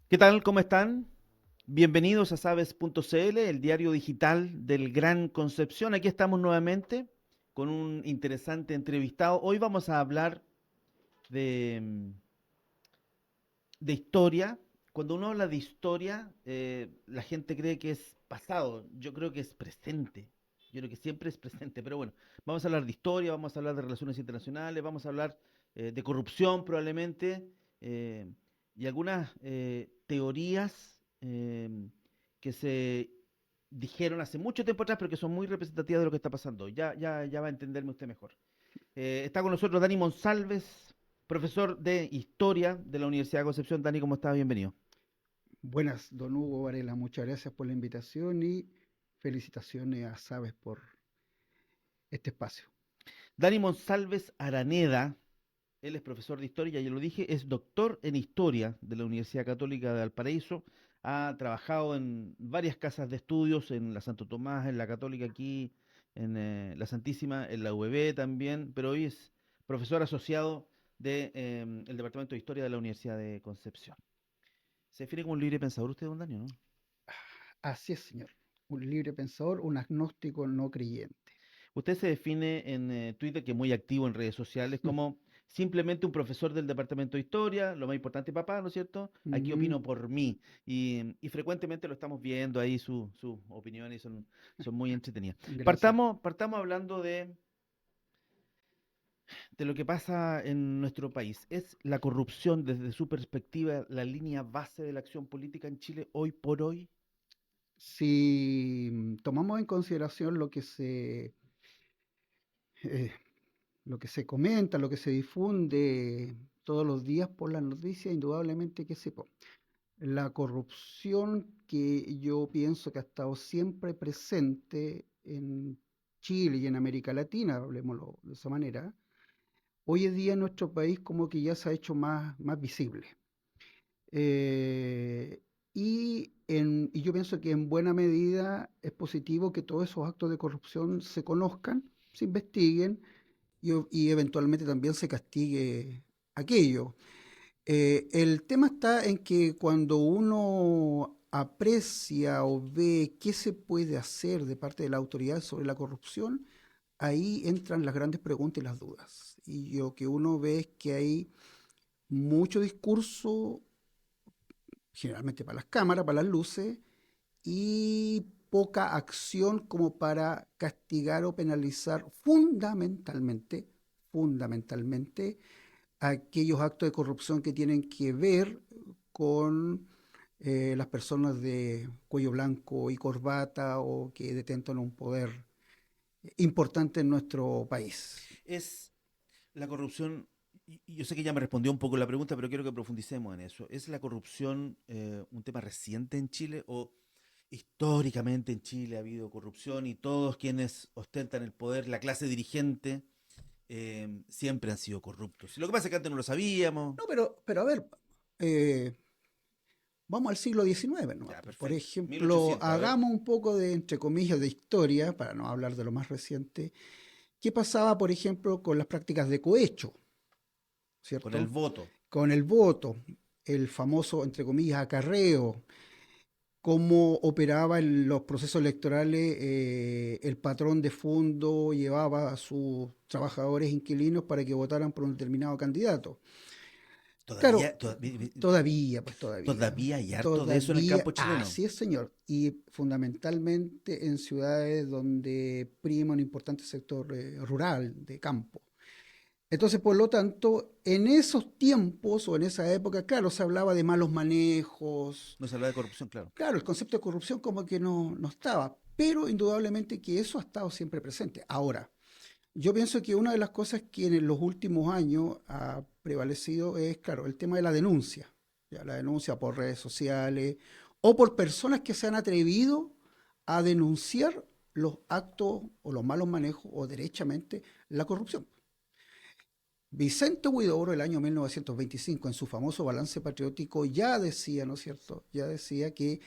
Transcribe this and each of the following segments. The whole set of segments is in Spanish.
¿Qué tal? ¿Cómo están? Bienvenidos a sabes.cl, el diario digital del Gran Concepción. Aquí estamos nuevamente con un interesante entrevistado. Hoy vamos a hablar de, de historia. Cuando uno habla de historia, la gente cree que es pasado. Yo creo que es presente. Yo creo que siempre es presente. Pero bueno, vamos a hablar de historia, vamos a hablar de relaciones internacionales, vamos a hablar de corrupción probablemente eh, y algunas teorías que se dijeron hace mucho tiempo atrás, pero que son muy representativas de lo que está pasando. Ya va a entenderme usted mejor. Está con nosotros Dani Monsalves, profesor de Historia de la Universidad de Concepción. Dani, ¿cómo está? Bienvenido. Buenas, don Hugo Varela, muchas gracias por la invitación y felicitaciones a Sabes por este espacio. Dani Monsalves Araneda, él es profesor de Historia, ya lo dije, es doctor en Historia de la Universidad Católica de Valparaíso. Ha trabajado en varias casas de estudios, en la Santo Tomás, en la Católica aquí, en la Santísima, en la UB también, pero hoy es profesor asociado del Departamento de Historia de la Universidad de Concepción. ¿Se define como un libre pensador usted, don Dani, o no? Así es, señor. Un libre pensador, un agnóstico no creyente. Usted se define en Twitter, que es muy activo en redes sociales, como simplemente un profesor del departamento de historia, lo más importante, papá, ¿no es cierto? Aquí Mm, opino por mí. Y frecuentemente lo estamos viendo ahí, sus opiniones son muy entretenidas. gracias. Partamos hablando de lo que pasa en nuestro país. ¿Es la corrupción, desde su perspectiva, la línea base de la acción política en Chile hoy por hoy? Si tomamos en consideración eh, lo que se comenta, lo que se difunde todos los días por las noticias, indudablemente que sí, po. La corrupción que yo pienso que ha estado siempre presente en Chile y en América Latina, hablemoslo de esa manera, hoy en día en nuestro país como que ya se ha hecho más visible. Eh, y yo pienso que en buena medida es positivo que todos esos actos de corrupción se conozcan, se investiguen y eventualmente también se castigue aquello. El tema está en que cuando uno aprecia o ve qué se puede hacer de parte de la autoridad sobre la corrupción, ahí entran las grandes preguntas y las dudas. Y lo que uno ve es que hay mucho discurso, generalmente para las cámaras, para las luces, y poca acción como para castigar o penalizar fundamentalmente, aquellos actos de corrupción que tienen que ver con las personas de cuello blanco y corbata o que detentan un poder importante en nuestro país. ¿Es la corrupción, y yo sé que ya me respondió un poco la pregunta, pero quiero que profundicemos en eso? ¿Es la corrupción un tema reciente en Chile o históricamente en Chile ha habido corrupción y todos quienes ostentan el poder, la clase dirigente, siempre han sido corruptos? Y lo que pasa es que antes no lo sabíamos. No, pero a ver, eh, vamos al siglo XIX nomás, Ya, pues. Por perfecto. ejemplo, 1800, a ver. hagamos un poco de, entre comillas, de historia, para no hablar de lo más reciente. ¿Qué pasaba, por ejemplo, con las prácticas de cohecho, Con el cierto? voto. Con el voto, el famoso, entre comillas, acarreo, cómo operaba en los procesos electorales, el patrón de fondo llevaba a sus trabajadores inquilinos para que votaran por un determinado candidato. Claro, Todavía, todavía, todavía hay harto de eso en el todavía, campo chileno. así es, señor. Y fundamentalmente en ciudades donde prima un importante sector rural, de campo. Entonces, por lo tanto, en esos tiempos o en esa época, claro, se hablaba de malos manejos. No se habla de corrupción, claro. Claro, el concepto de corrupción como que no estaba, pero indudablemente que eso ha estado siempre presente. Ahora, yo pienso que una de las cosas que en los últimos años ha prevalecido es, claro, el tema de la denuncia. Ya, la denuncia por redes sociales o por personas que se han atrevido a denunciar los actos o los malos manejos o derechamente la corrupción. Vicente Huidobro, el año 1925, en su famoso balance patriótico, ya decía, ¿no es cierto? Ya decía que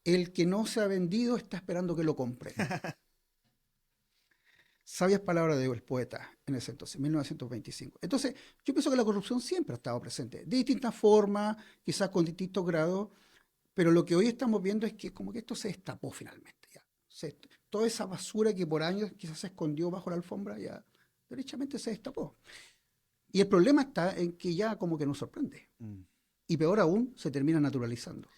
el que no se ha vendido está esperando que lo compren. Sabias palabras del poeta en ese entonces, 1925. Entonces, yo pienso que la corrupción siempre ha estado presente, de distintas formas, quizás con distintos grados, pero lo que hoy estamos viendo es que como que esto se destapó finalmente. Ya. Toda esa basura que por años quizás se escondió bajo la alfombra, ya derechamente se destapó. Y el problema está en que ya como que nos sorprende. Mm. Y peor aún, se termina naturalizando.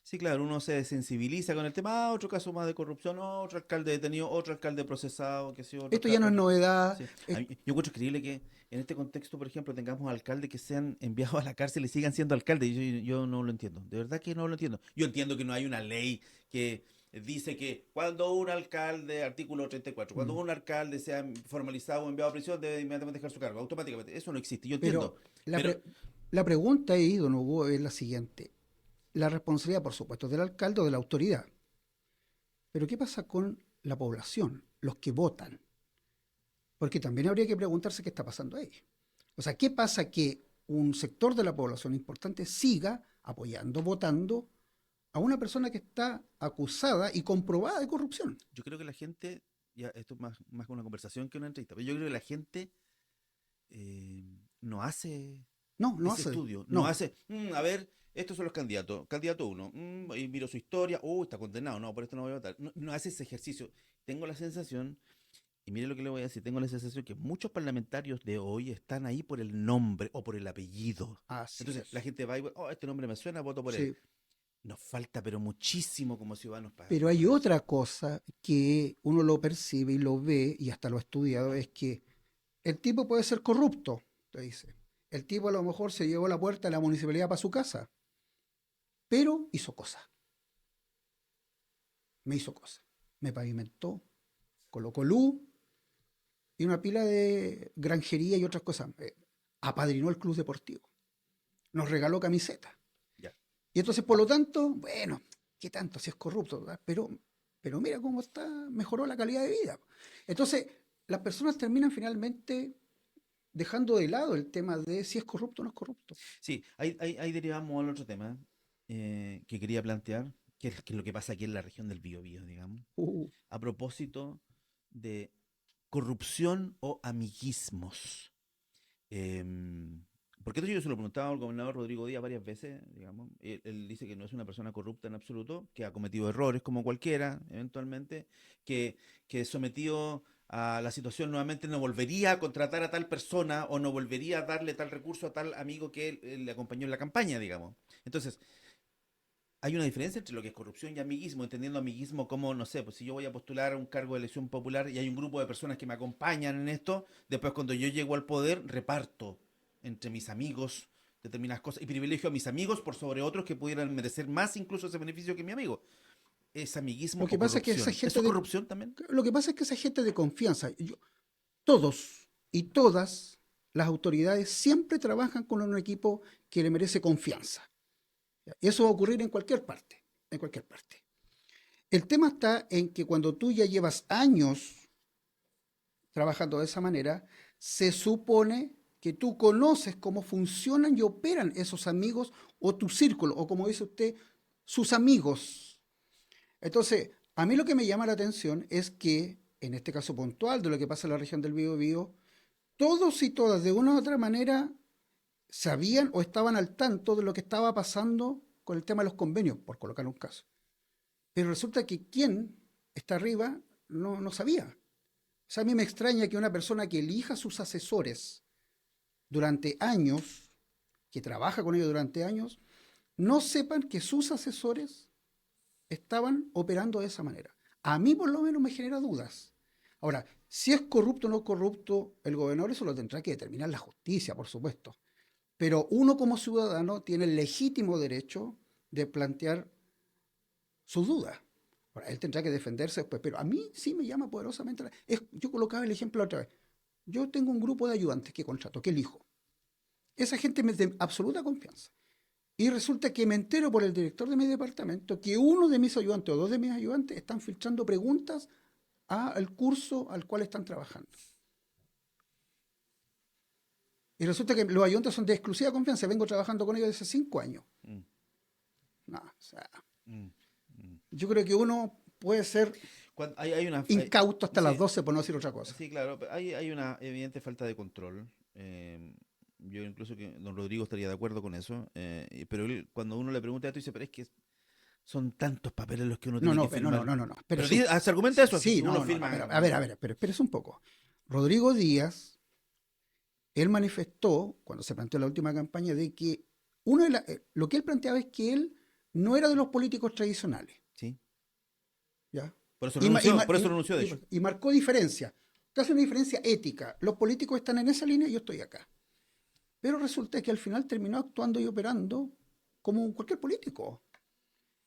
Sí, claro, uno se sensibiliza con el tema, otro caso más de corrupción, otro alcalde detenido, otro alcalde procesado, que sí, Esto ya no es otro. novedad. Sí. Yo encuentro increíble que en este contexto, por ejemplo, tengamos alcaldes que sean enviados a la cárcel y sigan siendo alcaldes. Yo no lo entiendo, de verdad que no lo entiendo. Yo entiendo que no hay una ley que dice que cuando un alcalde, artículo 34, cuando Mm. un alcalde sea formalizado o enviado a prisión, debe inmediatamente dejar su cargo, automáticamente. Eso no existe, yo entiendo. Pero la, Pero pre- la pregunta ahí, don Hugo, es la siguiente. La responsabilidad, por supuesto, del alcalde o de la autoridad. Pero ¿qué pasa con la población, los que votan? Porque también habría que preguntarse qué está pasando ahí. O sea, ¿qué pasa que un sector de la población importante siga apoyando, votando a una persona que está acusada y comprobada de corrupción? yo creo que la gente, ya esto es más que una conversación que una entrevista, pero yo creo que la gente no hace No, no ese hace. estudio, no No. hace, a ver, estos son los candidatos, candidato uno, y miro su historia, está condenado, no, por esto no voy a votar, no, no hace ese ejercicio. Tengo la sensación, y mire lo que le voy a decir, tengo la sensación que muchos parlamentarios de hoy están ahí por el nombre o por el apellido. Así Entonces la es. gente va y, este nombre me suena, voto por él. Sí. Nos falta, pero muchísimo como ciudadanos Pero hay para eso. otra cosa que uno lo percibe y lo ve, y hasta lo ha estudiado, es que el tipo puede ser corrupto, te dice. El tipo a lo mejor se llevó la puerta de la municipalidad para su casa, pero hizo cosas. Me hizo cosas. Me pavimentó, colocó luz y una pila de granjería y otras cosas. Apadrinó el club deportivo. Nos regaló camisetas. Ya. Y entonces, por lo tanto, bueno, ¿qué tanto si es corrupto? ¿Verdad? Pero mira cómo está, mejoró la calidad de vida. Entonces, las personas terminan finalmente dejando de lado el tema de si es corrupto o no es corrupto. Sí, ahí derivamos al otro tema que quería plantear, que es lo que pasa aquí en la región del Biobío, digamos, Uh, a propósito de corrupción o amiguismos. Em, Porque esto yo se lo preguntaba al gobernador Rodrigo Díaz varias veces, digamos. Él dice que no es una persona corrupta en absoluto, que ha cometido errores como cualquiera, eventualmente, que, que sometido a la situación nuevamente no volvería a contratar a tal persona o no volvería a darle tal recurso a tal amigo que él le acompañó en la campaña, digamos. Entonces, hay una diferencia entre lo que es corrupción y amiguismo, entendiendo amiguismo como, no sé, pues si yo voy a postular a un cargo de elección popular y hay un grupo de personas que me acompañan en esto, después cuando yo llego al poder, reparto entre mis amigos determinadas cosas y privilegio a mis amigos por sobre otros que pudieran merecer más incluso ese beneficio que mi amigo. ¿Es amiguismo lo que o pasa es que esa corrupción? ¿Eso gente es de, corrupción también? lo que pasa es que esa gente de confianza, todos y todas las autoridades siempre trabajan con un equipo que le merece confianza. Y eso va a ocurrir en cualquier parte, en cualquier parte. El tema está en que cuando tú ya llevas años trabajando de esa manera, se supone que tú conoces cómo funcionan y operan esos amigos o tu círculo, o como dice usted, sus amigos. Entonces, a mí lo que me llama la atención es que, en este caso puntual de lo que pasa en la región del Biobío, todos y todas de una u otra manera sabían o estaban al tanto de lo que estaba pasando con el tema de los convenios, por colocar un caso. Pero resulta que quien está arriba no sabía. O sea, a mí me extraña que una persona que elija sus asesores durante años, que trabaja con ellos durante años, no sepan que sus asesores estaban operando de esa manera. A mí por lo menos me genera dudas. Ahora, si es corrupto o no corrupto, el gobernador eso lo tendrá que determinar la justicia, por supuesto. Pero uno como ciudadano tiene el legítimo derecho de plantear sus dudas. Ahora, él tendrá que defenderse después, pero a mí sí me llama poderosamente. Yo colocaba el ejemplo otra vez. Yo tengo un grupo de ayudantes que contrato, que elijo. Esa gente me es de absoluta confianza. Y resulta que me entero por el director de mi departamento que uno de mis ayudantes o dos de mis ayudantes están filtrando preguntas al curso al cual están trabajando. Y resulta que los ayudantes son de exclusiva confianza. Vengo trabajando con ellos desde 5 años. Mm, No, o sea, mm, mm. yo creo que uno puede ser Hay una... incauto hasta las sí, 12 por no decir otra cosa. sí, claro, pero hay una evidente falta de control. Yo incluso que don Rodrigo estaría de acuerdo con eso, pero él, cuando uno le pregunta esto, dice, pero es que son tantos papeles los que uno No, tiene no, que no, no, firmar. no, no, no. Pero Sí, se argumenta sí, eso, que sí, si no, uno no, no. firma... Pero espérese un poco. Rodrigo Díaz, él manifestó, cuando se planteó la última campaña, de que lo que él planteaba es que él no era de los políticos tradicionales, Sí, ¿ya? por eso renunció, de hecho. Y marcó diferencia, casi una diferencia ética. Los políticos están en esa línea y yo estoy acá. Pero resulta que al final terminó actuando y operando como cualquier político.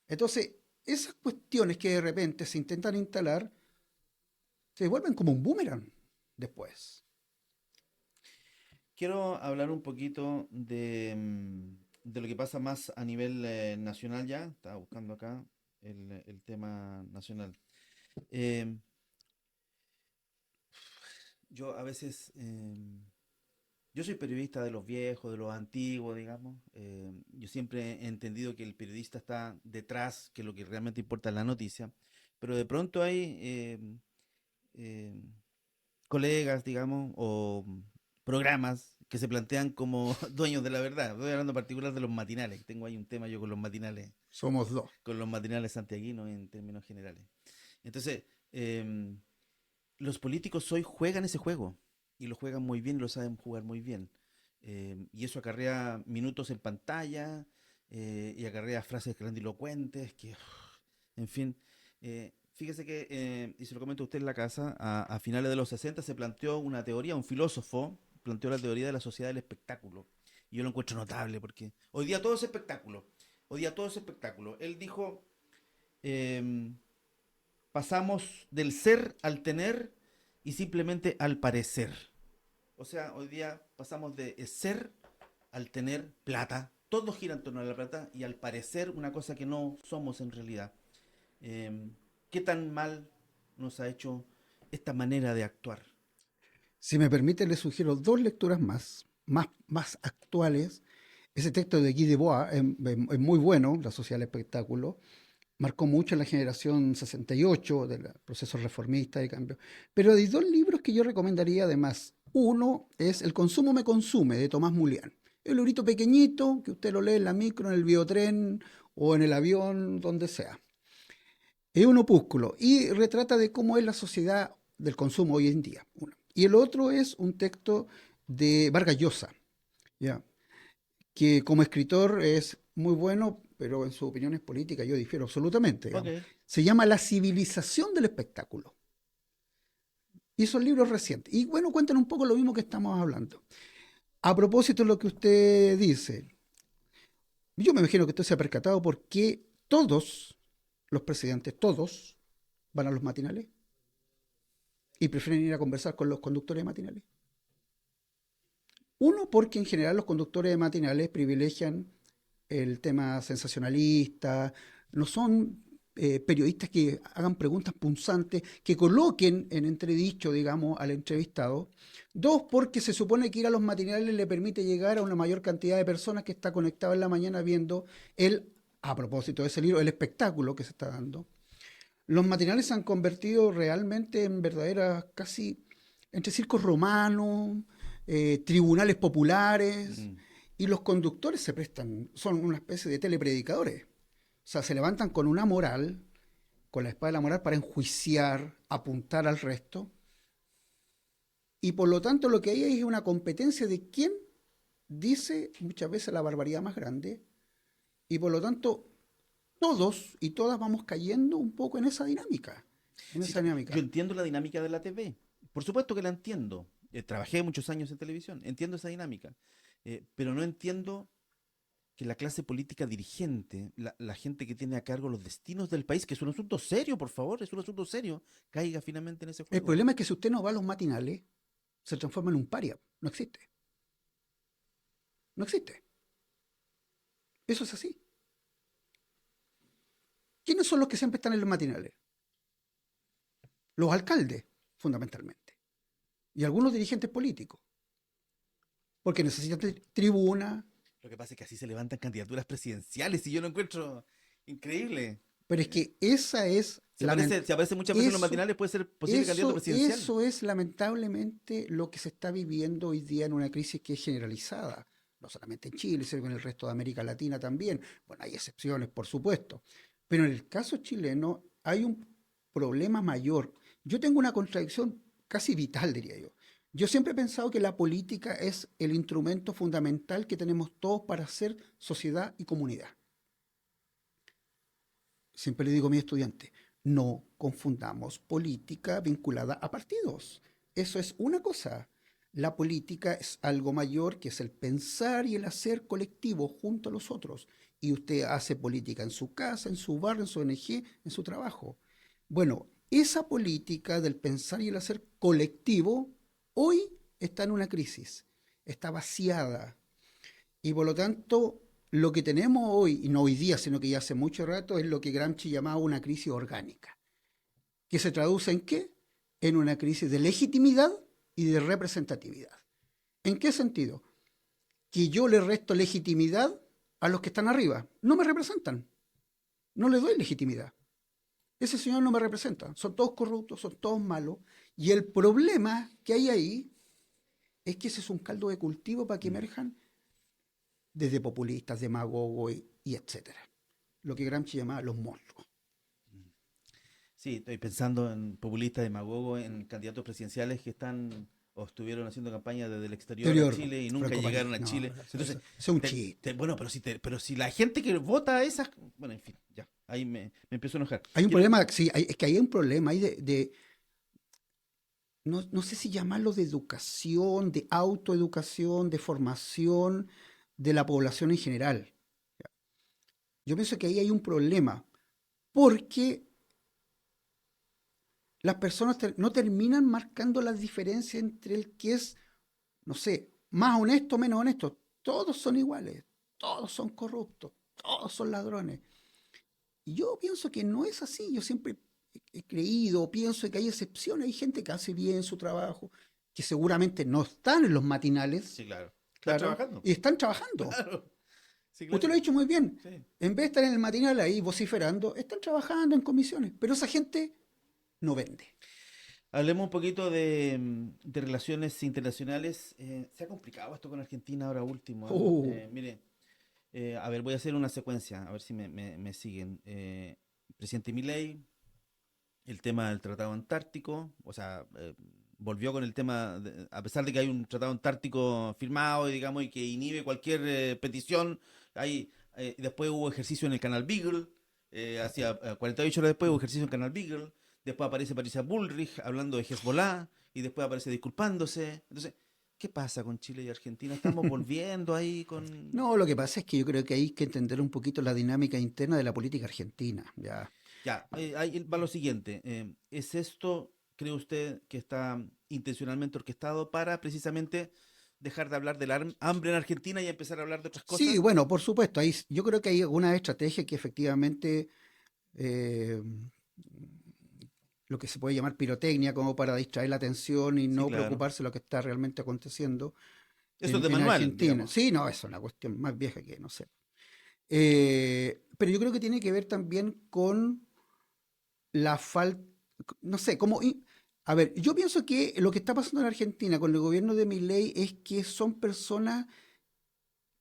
Entonces, esas cuestiones que de repente se intentan instalar se vuelven como un boomerang después. Quiero hablar un poquito de lo que pasa más a nivel nacional ya. Estaba buscando acá el tema nacional. Eh, yo a veces, yo soy periodista de los viejos, de los antiguos, digamos. Yo siempre he entendido que el periodista está detrás, que lo que realmente importa es la noticia. Pero de pronto hay eh, colegas, digamos, o programas que se plantean como dueños de la verdad. Estoy hablando en particular de los matinales. Tengo ahí un tema yo Somos dos. con los matinales santiaguinos en términos generales. Entonces, los políticos hoy juegan ese juego y lo juegan muy bien y lo saben jugar muy bien. Y eso acarrea minutos en pantalla y acarrea frases grandilocuentes que, en fin, fíjese que, y se lo comento a usted en la casa, a finales de los 60 se planteó una teoría, un filósofo planteó la teoría de la sociedad del espectáculo. Y yo lo encuentro notable porque hoy día todo es espectáculo. Hoy día todo es espectáculo. Él dijo, em, pasamos del ser al tener y simplemente al parecer. O sea, hoy día pasamos de ser al tener plata. Todo gira en torno a la plata y al parecer una cosa que no somos en realidad. Eh, ¿Qué tan mal nos ha hecho esta manera de actuar? Si me permite, le sugiero dos lecturas más actuales. Ese texto de Guy Debord es muy bueno, La sociedad del espectáculo. Marcó mucho en la generación 68 del proceso reformista de cambio. Pero hay dos libros que yo recomendaría además. Uno es El consumo me consume, de Tomás Mulián. Es un librito pequeñito que usted lo lee en la micro, en el biotren o en el avión, donde sea. Es un opúsculo y retrata de cómo es la sociedad del consumo hoy en día. Uno. Y el otro es un texto de Vargas Llosa, ¿ya? Que como escritor es muy bueno, pero en sus opiniones políticas yo difiero absolutamente, Ok. digamos. Se llama La civilización del espectáculo. Y son libros recientes. Y bueno, cuentan un poco lo mismo que estamos hablando. A propósito de lo que usted dice, yo me imagino que usted se ha percatado por qué todos los presidentes, todos, van a los matinales y prefieren ir a conversar con los conductores de matinales. Uno, porque en general los conductores de matinales privilegian el tema sensacionalista, no son periodistas que hagan preguntas punzantes, que coloquen en entredicho, digamos, al entrevistado. Dos, porque se supone que ir a los matinales le permite llegar a una mayor cantidad de personas que está conectado en la mañana viendo a propósito de ese libro, el espectáculo que se está dando. Los matinales se han convertido realmente en verdaderas, casi entre circos romanos, tribunales populares, Mm. y los conductores se prestan, son una especie de telepredicadores. O sea, se levantan con una moral, con la espada de la moral para enjuiciar, apuntar al resto, y por lo tanto lo que hay es una competencia de quién dice muchas veces la barbaridad más grande, y por lo tanto todos y todas vamos cayendo un poco en esa dinámica. En Sí, esa yo dinámica. entiendo la dinámica de la TV. Por supuesto que la entiendo. Trabajé muchos años en televisión. Entiendo esa dinámica. Pero no entiendo que la clase política dirigente, la gente que tiene a cargo los destinos del país, que es un asunto serio, por favor, es un asunto serio, caiga finalmente en ese El juego. problema es que si usted no va a los matinales, se transforma en un paria. No existe. No existe. Eso es así. ¿Quiénes son los que siempre están en los matinales? Los alcaldes, fundamentalmente. Y algunos dirigentes políticos. porque necesita tribuna, Lo que pasa es que así se levantan candidaturas presidenciales y yo lo encuentro increíble. pero es que esa es, Si aparece muchas veces en los eso, matinales, puede ser posible candidato eso, presidencial. eso es lamentablemente lo que se está viviendo hoy día en una crisis que es generalizada, no solamente en Chile, sino en el resto de América Latina también. Bueno, hay excepciones, por supuesto, pero en el caso chileno hay un problema mayor. Yo tengo una contradicción casi vital, diría yo. Yo siempre he pensado que la política es el instrumento fundamental que tenemos todos para hacer sociedad y comunidad. Siempre le digo a mis estudiantes, no confundamos política vinculada a partidos. Eso es una cosa. La política es algo mayor que es el pensar y el hacer colectivo junto a los otros. Y usted hace política en su casa, en su barrio, en su ONG, en su trabajo. Bueno, esa política del pensar y el hacer colectivo hoy está en una crisis, está vaciada, y por lo tanto, lo que tenemos hoy, y no hoy día, sino que ya hace mucho rato, es lo que Gramsci llamaba una crisis orgánica, que se traduce en qué? En una crisis de legitimidad y de representatividad. ¿En qué sentido? Que yo le resto legitimidad a los que están arriba. No me representan. No les doy legitimidad. Ese señor no me representa. Son todos corruptos, son todos malos. Y el problema que hay ahí es que ese es un caldo de cultivo para que Mm. emerjan desde populistas, demagogos y etcétera. Lo que Gramsci llamaba los monstruos. Sí, estoy pensando en populistas, demagogos, en candidatos presidenciales que están o estuvieron haciendo campaña desde el exterior a Exterior, Chile y nunca Franco llegaron París. a No, Chile. Entonces, es un chiste. bueno, pero si la gente que vota a esas, bueno, en fin, ya, ahí me empiezo a enojar. Hay un Quiero, problema, sí, es que hay un problema ahí no, no sé si llamarlo de educación, de autoeducación, de formación de la población en general. Yo pienso que ahí hay un problema, porque las personas no terminan marcando las diferencias entre el que es, no sé, más honesto, menos honesto. Todos son iguales, todos son corruptos, todos son ladrones. Y yo pienso que no es así. Yo siempre he creído, pienso que hay excepciones. Hay gente que hace bien su trabajo, que seguramente no están en los matinales, sí, claro. ¿Están claro, trabajando? y están trabajando. Claro, sí, Usted lo ha claro. dicho muy bien. Sí. En vez de estar en el matinal ahí vociferando, están trabajando en comisiones. Pero esa gente no vende. Hablemos un poquito de relaciones internacionales. Se ha complicado esto con Argentina ahora último. Oh, Mire, a ver, voy a hacer una secuencia, a ver si me siguen. Presidente Milei, el tema del Tratado Antártico, o sea, volvió con el tema, a pesar de que hay un Tratado Antártico firmado, digamos, y que inhibe cualquier petición, después hubo ejercicio en el Canal Beagle, hacia 48 horas después hubo ejercicio en el Canal Beagle, después aparece Patricia Bullrich hablando de Hezbollah, y después aparece disculpándose. Entonces, ¿qué pasa con Chile y Argentina? Estamos volviendo ahí con... no, lo que pasa es que yo creo que hay que entender un poquito la dinámica interna de la política argentina. Ya. Ya, ahí va lo siguiente. ¿Es esto, cree usted, que está intencionalmente orquestado para precisamente dejar de hablar del hambre en Argentina y empezar a hablar de otras Sí, cosas? bueno, por supuesto. Yo creo que hay algunas estrategias que efectivamente eh, lo que se puede llamar pirotecnia, como para distraer la atención y Sí, no claro. preocuparse de lo que está realmente aconteciendo Eso es de en manual, Argentina. digamos. Sí, no, es una cuestión más vieja que no sé. Pero yo creo que tiene que ver también con la falta, no sé, a ver, yo pienso que lo que está pasando en Argentina con el gobierno de Milei es que son personas,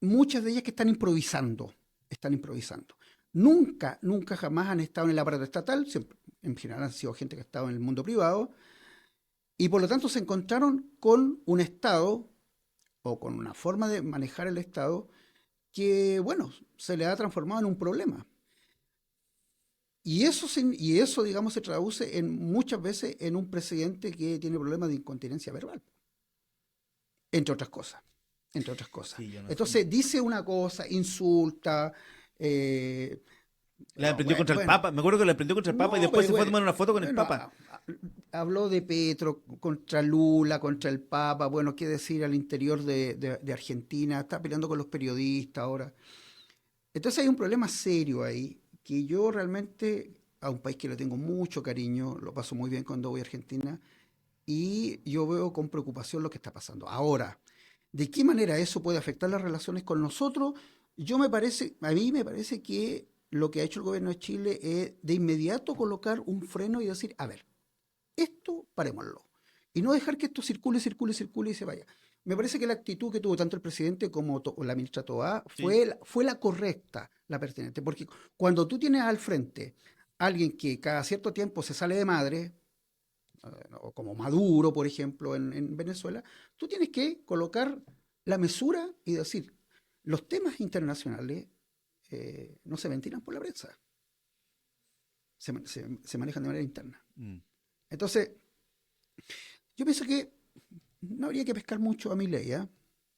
muchas de ellas que están improvisando, están improvisando. Nunca, nunca jamás han estado en el aparato estatal, siempre, en general han sido gente que ha estado en el mundo privado, y por lo tanto se encontraron con un Estado o con una forma de manejar el Estado que, bueno, se le ha transformado en un problema. Y eso, digamos, se traduce en muchas veces en un presidente que tiene problemas de incontinencia verbal, entre otras cosas. Entre otras cosas. Sí, yo no sé. Entonces dice una cosa, insulta, eh, La emprendió bueno, contra el bueno, Papa. Me acuerdo que la emprendió contra el Papa y no, después pero se fue a bueno, tomar una foto con el bueno, Papa. habló de Petro contra Lula, contra el Papa, bueno, qué decir al interior de Argentina, está peleando con los periodistas ahora. Entonces hay un problema serio ahí, que yo realmente, a un país que le tengo mucho cariño, lo paso muy bien cuando voy a Argentina, y yo veo con preocupación lo que está pasando. Ahora, ¿De qué manera eso puede afectar las relaciones con nosotros? A mí me parece que lo que ha hecho el gobierno de Chile es de inmediato colocar un freno y decir, a ver, esto parémoslo. Y no dejar que esto circule, circule, circule y se vaya. Me parece que la actitud que tuvo tanto el presidente como la ministra Toá Sí. fue la correcta, la pertinente. Porque cuando tú tienes al frente a alguien que cada cierto tiempo se sale de madre, o como Maduro, por ejemplo, en Venezuela, tú tienes que colocar la mesura y decir, los temas internacionales no se ventilan por la prensa, se manejan de manera interna. Mm, Entonces, yo pienso que no habría que pescar mucho a Milei, ¿eh?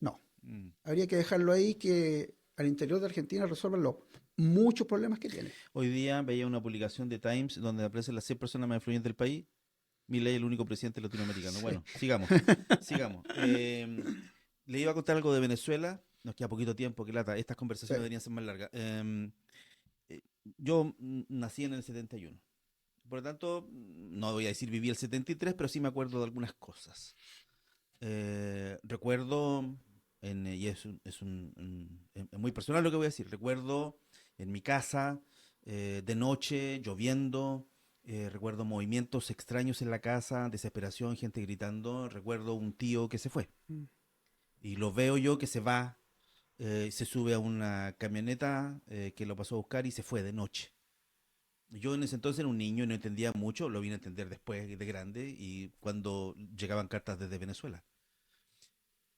No. mm. Habría que dejarlo ahí que al interior de Argentina resuelvan los muchos problemas que tiene. Hoy día veía una publicación de Times donde aparecen las 100 personas más influyentes del país. Milei, el único presidente latinoamericano. Sí. Bueno, sigamos, sigamos. Le iba a contar algo de Venezuela. Nos queda poquito tiempo, que lata. Estas Sí. conversaciones deberían ser más largas. Yo nací en el 71. Por lo tanto, no voy a decir viví el 73, pero sí me acuerdo de algunas cosas. Recuerdo, y es muy personal lo que voy a decir, recuerdo en mi casa, de noche, lloviendo, recuerdo movimientos extraños en la casa, desesperación, gente gritando, recuerdo un tío que se fue, Mm. y lo veo yo que se va, se sube a una camioneta que lo pasó a buscar y se fue de noche. Yo en ese entonces era un niño y no entendía mucho, lo vine a entender después de grande y cuando llegaban cartas desde Venezuela.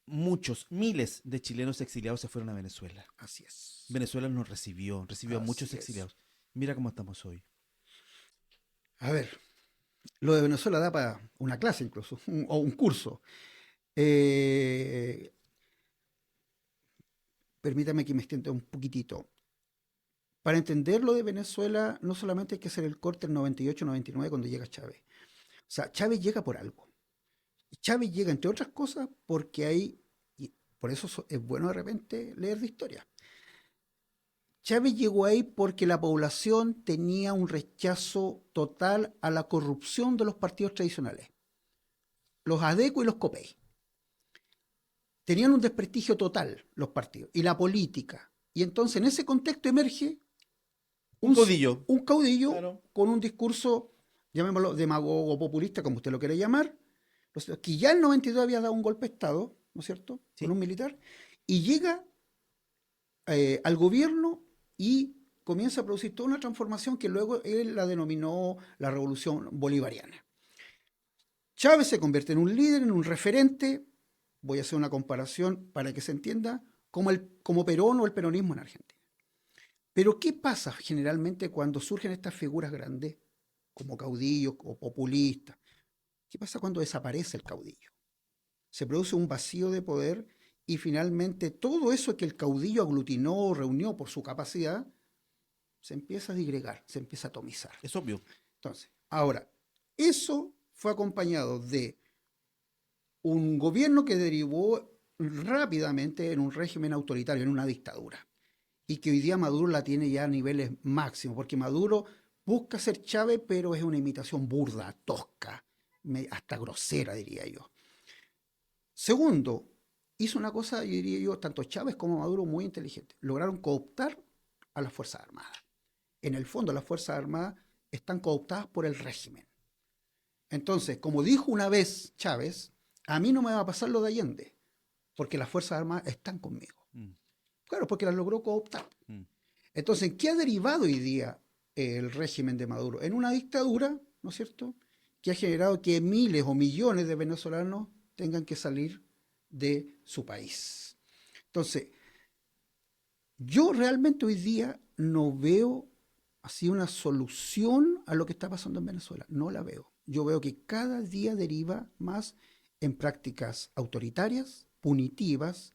Muchos, miles de chilenos exiliados se fueron a Venezuela. Así es. Venezuela nos recibió a muchos Así es. exiliados. Mira cómo estamos hoy. A ver, lo de Venezuela da para una clase incluso, o un curso. Eh, Permítame que me extienda un poquitito. Para entender lo de Venezuela, no solamente hay que hacer el corte en 98-99 cuando llega Chávez. O sea, Chávez llega por algo. Y Chávez llega, entre otras cosas, porque hay, y por eso es bueno de repente leer de historia. Chávez llegó ahí porque la población tenía un rechazo total a la corrupción de los partidos tradicionales, los ADECO y los COPEI. Tenían un desprestigio total los partidos y la política. Y entonces en ese contexto emerge Un un, codillo. un caudillo Claro. con un discurso, llamémoslo demagogo populista, como usted lo quiere llamar, que ya en el 92 había dado un golpe de Estado, ¿no es cierto?, con Sí. un militar, y llega al gobierno y comienza a producir toda una transformación que luego él la denominó la revolución bolivariana. Chávez se convierte en un líder, en un referente, voy a hacer una comparación para que se entienda, como Perón o el peronismo en Argentina. Pero ¿qué pasa generalmente cuando surgen estas figuras grandes, como caudillos o populistas? ¿Qué pasa cuando desaparece el caudillo? Se produce un vacío de poder y finalmente todo eso que el caudillo aglutinó o reunió por su capacidad se empieza a digregar, se empieza a atomizar. Es obvio. Entonces, ahora, eso fue acompañado de un gobierno que derivó rápidamente en un régimen autoritario, en una dictadura, y que hoy día Maduro la tiene ya a niveles máximos, porque Maduro busca ser Chávez, pero es una imitación burda, tosca, hasta grosera, diría yo. Segundo, hizo una cosa, yo diría yo, tanto Chávez como Maduro muy inteligente. Lograron cooptar a las Fuerzas Armadas. En el fondo, las Fuerzas Armadas están cooptadas por el régimen. Entonces, como dijo una vez Chávez, a mí no me va a pasar lo de Allende, porque las Fuerzas Armadas están conmigo. Mm, Claro, porque las logró cooptar. mm. Entonces, ¿en qué ha derivado hoy día el régimen de Maduro? En una dictadura, ¿no es cierto?, que ha generado que miles o millones de venezolanos tengan que salir de su país. Entonces, yo realmente hoy día no veo así una solución a lo que está pasando en Venezuela. No la veo. Yo veo que cada día deriva más en prácticas autoritarias, punitivas,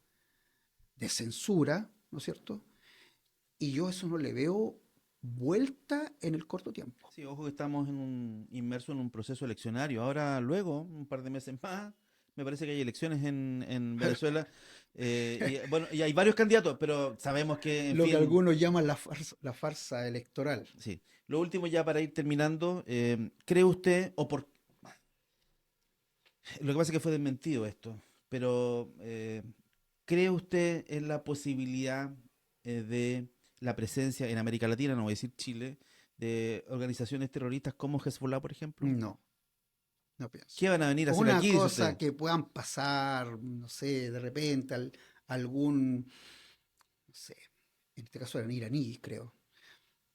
de censura, ¿no es cierto? Y yo eso no le veo vuelta en el corto tiempo. Sí, ojo que estamos inmersos en un proceso eleccionario. Ahora, luego, un par de meses más, me parece que hay elecciones en Venezuela. Y bueno, y hay varios candidatos, pero sabemos que, en Lo que fin, algunos llaman la farsa electoral. sí. Lo último ya para ir terminando, ¿cree usted, lo que pasa es que fue desmentido esto, pero ¿Cree usted en la posibilidad de la presencia en América Latina, no voy a decir Chile, de organizaciones terroristas como Hezbollah, por ejemplo? No, no pienso. ¿Qué van a venir a hacer Una aquí, dice cosa usted? que puedan pasar, no sé, de repente algún, no sé, en este caso eran iraníes, creo.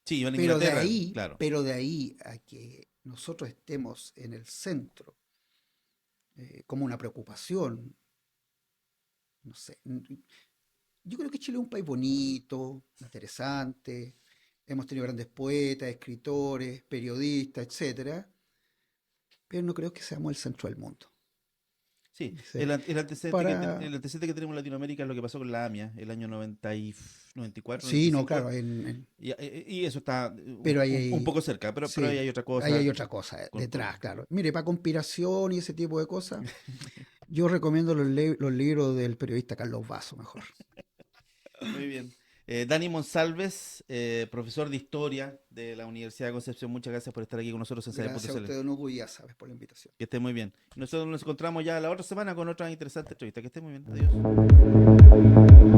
Sí, van a Inglaterra, claro. Pero de ahí a que nosotros estemos en el centro, como una preocupación, no sé. Yo creo que Chile es un país bonito, interesante. Hemos tenido grandes poetas, escritores, periodistas, etcétera, pero no creo que seamos el centro del mundo. Sí, Dice, el para... antecedente que tenemos en Latinoamérica es lo que pasó con la AMIA el año 94, Sí, no, 95, claro, y eso está pero un poco cerca, pero ahí sí, hay otra ahí cosa hay otra cosa con- detrás, claro. Mire, para conspiración y ese tipo de cosas, yo recomiendo los libros del periodista Carlos Vaso, mejor. Muy bien. Dani Monsalves, profesor de Historia de la Universidad de Concepción, muchas gracias por estar aquí con nosotros en Gracias a Saber.cl. usted, don Hugo, y ya sabes, por la invitación. Que esté muy bien. Nosotros nos encontramos ya la otra semana con otra interesante entrevista. Que esté muy bien. Adiós.